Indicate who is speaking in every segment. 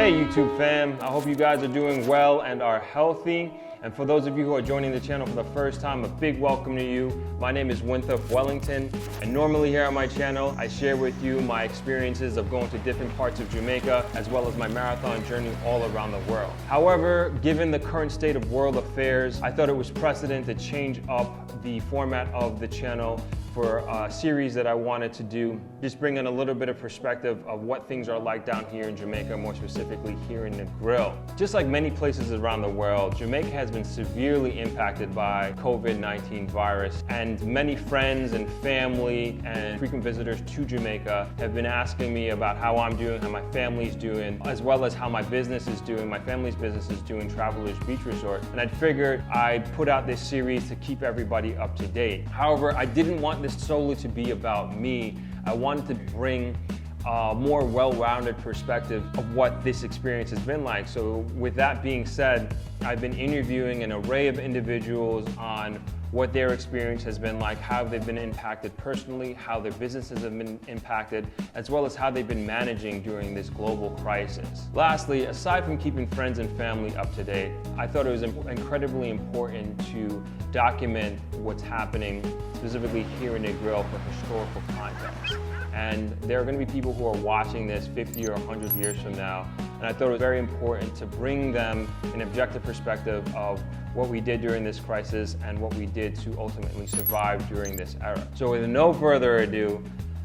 Speaker 1: Hey YouTube fam, I hope you guys are doing well and are healthy. And for those of you who are joining the channel for the first time, a big welcome to you. My name is Winthrop Wellington, and normally here on my channel, I share with you my experiences of going to different parts of Jamaica, as well as my marathon journey all around the world. However, given the current state of world affairs, I thought it was precedent to change up the format of the channel for a series that I wanted to do, just bring in a little bit of perspective of what things are like down here in Jamaica, more specifically here in Negril. Just like many places around the world, Jamaica has been severely impacted by COVID-19 virus, and many friends and family and frequent visitors to Jamaica have been asking me about how I'm doing, how my family's doing, as well as how my business is doing, my family's business is doing, Travelers Beach Resort. And I figured I'd put out this series to keep everybody up to date. However, I didn't want this solely to be about me. I wanted to bring a more well-rounded perspective of what this experience has been like. So with that being said, I've been interviewing an array of individuals on what their experience has been like, how they've been impacted personally, how their businesses have been impacted, as well as how they've been managing during this global crisis. Lastly, aside from keeping friends and family up to date, I thought it was incredibly important to document what's happening specifically here in Negril for historical context. And there are going to be people who are watching this 50 or 100 years from now, and I thought it was very important to bring them an objective perspective of what we did during this crisis and what we did to ultimately survive during this era. So with no further ado,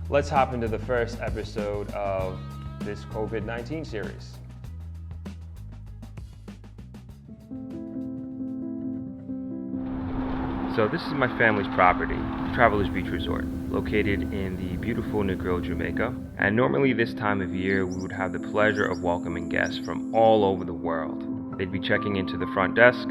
Speaker 1: let's hop into the first episode of this COVID-19 series. So this is my family's property, Travelers Beach Resort, located in the beautiful Negril Jamaica. And normally this time of year, we would have the pleasure of welcoming guests from all over the world. They'd be checking into the front desk,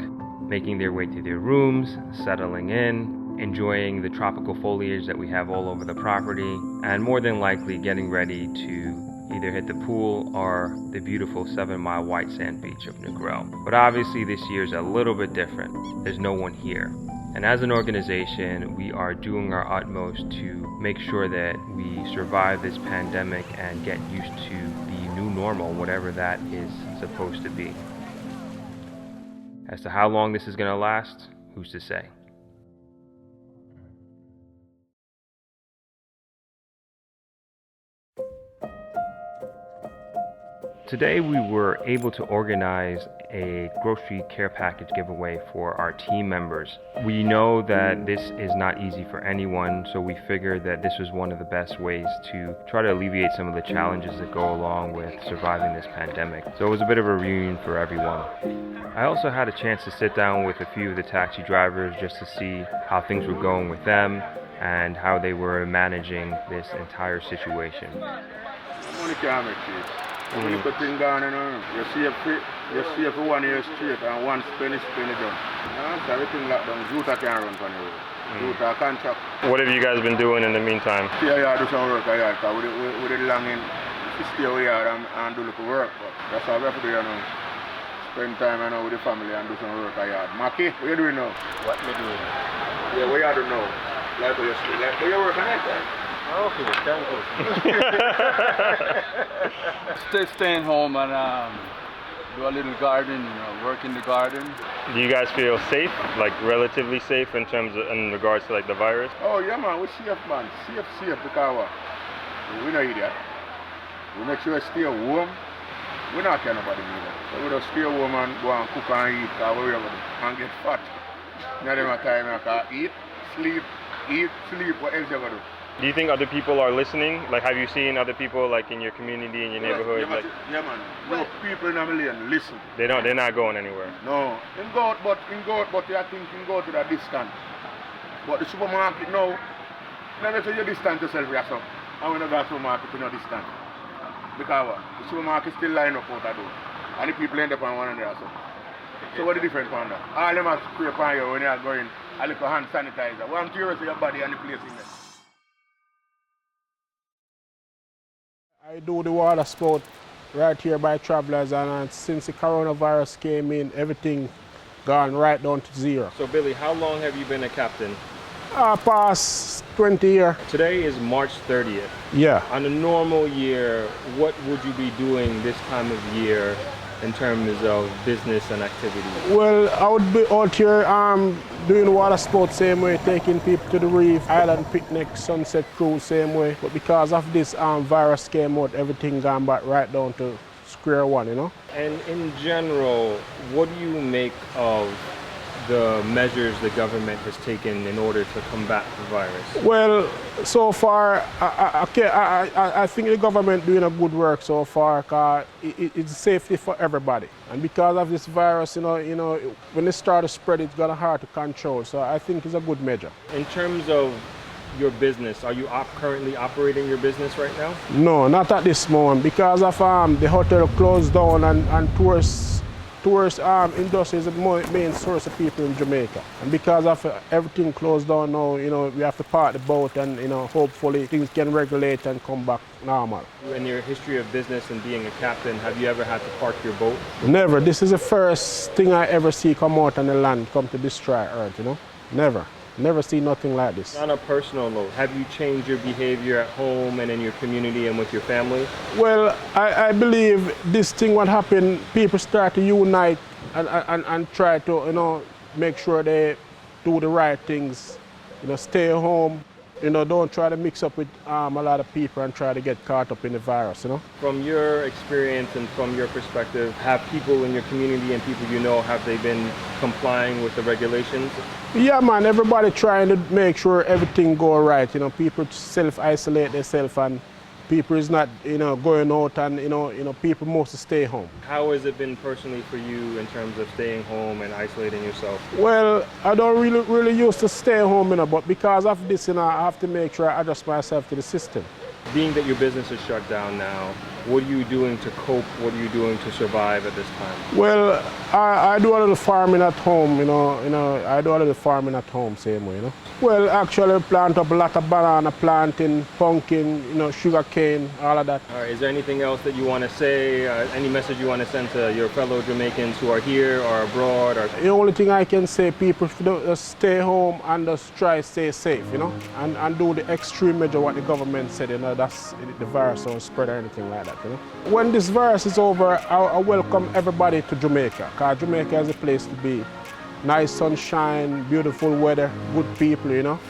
Speaker 1: making their way to their rooms, settling in, enjoying the tropical foliage that we have all over the property, and more than likely getting ready to either hit the pool or the beautiful 7-mile white sand beach of Negril. But obviously this year is a little bit different. There's no one here. And as an organization, we are doing our utmost to make sure that we survive this pandemic and get used to the new normal, whatever that is supposed to be. As to how long this is going to last, who's to say? Today we were able to organize a grocery care package giveaway for our team members. We know that this is not easy for anyone, so we figured that this was one of the best ways to try to alleviate some of the challenges that go along with surviving this pandemic. So it was a bit of a reunion for everyone. I also had a chance to sit down with a few of the taxi drivers just to see how things were going with them and how they were managing this entire situation.
Speaker 2: When you put things down, you see it for 1 year straight and one spend done. So everything locked down, Juta can't run from you. Juta contract.
Speaker 1: What have you guys been doing in the meantime?
Speaker 2: Yeah, do some work, because with the long in, stay away and do little work. But that's how we have to do, spend time with the family and do some work. Maki, what you doing now?
Speaker 3: What me doing?
Speaker 2: Yeah, what you do now? Like where you work on that?
Speaker 3: Okay, thank you. Staying home and do a little garden, work in the garden.
Speaker 1: Do you guys feel safe, like relatively safe in regards to like the virus?
Speaker 2: Oh yeah man, we safe man, safe because we not idiot. We make sure we stay warm. We not care nobody neither. So we just stay warm and go and cook and eat because we have and get fat. Now them time I can eat, sleep, what else you gonna do?
Speaker 1: Do you think other people are listening? Like, have you seen other people like in your community, in your neighborhood?
Speaker 2: Yeah, man. No people in a million listen.
Speaker 1: They're not going anywhere.
Speaker 2: No, in go out, but I think you go to the distance. But the supermarket now, never say you distance yourself yourself. And when you go to the supermarket, you're not distant. Because the supermarket still line up out the door. And the people end up on one another. So what's the difference from that? All them have spray upon you when you are going a little hand sanitizer. Well, I'm curious of your body and the place in there.
Speaker 4: I do the water sport right here by Travelers, and since the coronavirus came in, everything gone right down to zero.
Speaker 1: So Billy, how long have you been a captain?
Speaker 4: Past 20 years.
Speaker 1: Today is March 30th.
Speaker 4: Yeah.
Speaker 1: On a normal year, what would you be doing this time of year in terms of business and activity?
Speaker 4: Well, I would be out here doing water sports same way, taking people to the reef, island picnic, sunset cruise same way. But because of this virus came out, everything gone back right down to square one, you know.
Speaker 1: And in general, what do you make of the measures the government has taken in order to combat the virus?
Speaker 4: Well, so far, I think the government doing a good work so far, because it's safety for everybody. And because of this virus, you know, when it starts to spread, it's gonna hard to control. So I think it's a good measure.
Speaker 1: In terms of your business, are you currently operating your business right now?
Speaker 4: No, not at this moment, because of the hotel closed down and tourist industry is the main source of people in Jamaica. And because of everything closed down now, you know, we have to park the boat and, you know, hopefully things can regulate and come back normal.
Speaker 1: In your history of business and being a captain, have you ever had to park your boat?
Speaker 4: Never. This is the first thing I ever see come out on the land, come to destroy Earth, you know? Never. Never see nothing like this.
Speaker 1: On a personal note, have you changed your behavior at home and in your community and with your family?
Speaker 4: Well, I believe this thing what happened, people start to unite and try to, you know, make sure they do the right things, you know, stay home, you know, don't try to mix up with a lot of people and try to get caught up in the virus, you know.
Speaker 1: From your experience and from your perspective, have people in your community and people you know, have they been complying with the regulations?
Speaker 4: Yeah, man, everybody trying to make sure everything go right, you know, people self-isolate themselves and people is not, you know, going out and, you know, people mostly stay home.
Speaker 1: How has it been personally for you in terms of staying home and isolating yourself?
Speaker 4: Well, I don't really used to stay home, you know, but because of this, you know, I have to make sure I adjust myself to the system.
Speaker 1: Being that your business is shut down now, what are you doing to cope? What are you doing to survive at this time?
Speaker 4: Well, I do a little farming at home, you know, I do a little farming at home, same way, you know. Well, actually plant up a lot of banana planting, pumpkin, you know, sugar cane, all of that.
Speaker 1: All right, is there anything else that you want to say, any message you want to send to your fellow Jamaicans who are here or abroad? Or...
Speaker 4: The only thing I can say, people just stay home and just try to stay safe, you know, and do the extreme measure what the government said, you know, that's the virus don't spread or anything like that, you know. When this virus is over, I welcome everybody to Jamaica, because Jamaica is a place to be. Nice sunshine, beautiful weather, good people, you know.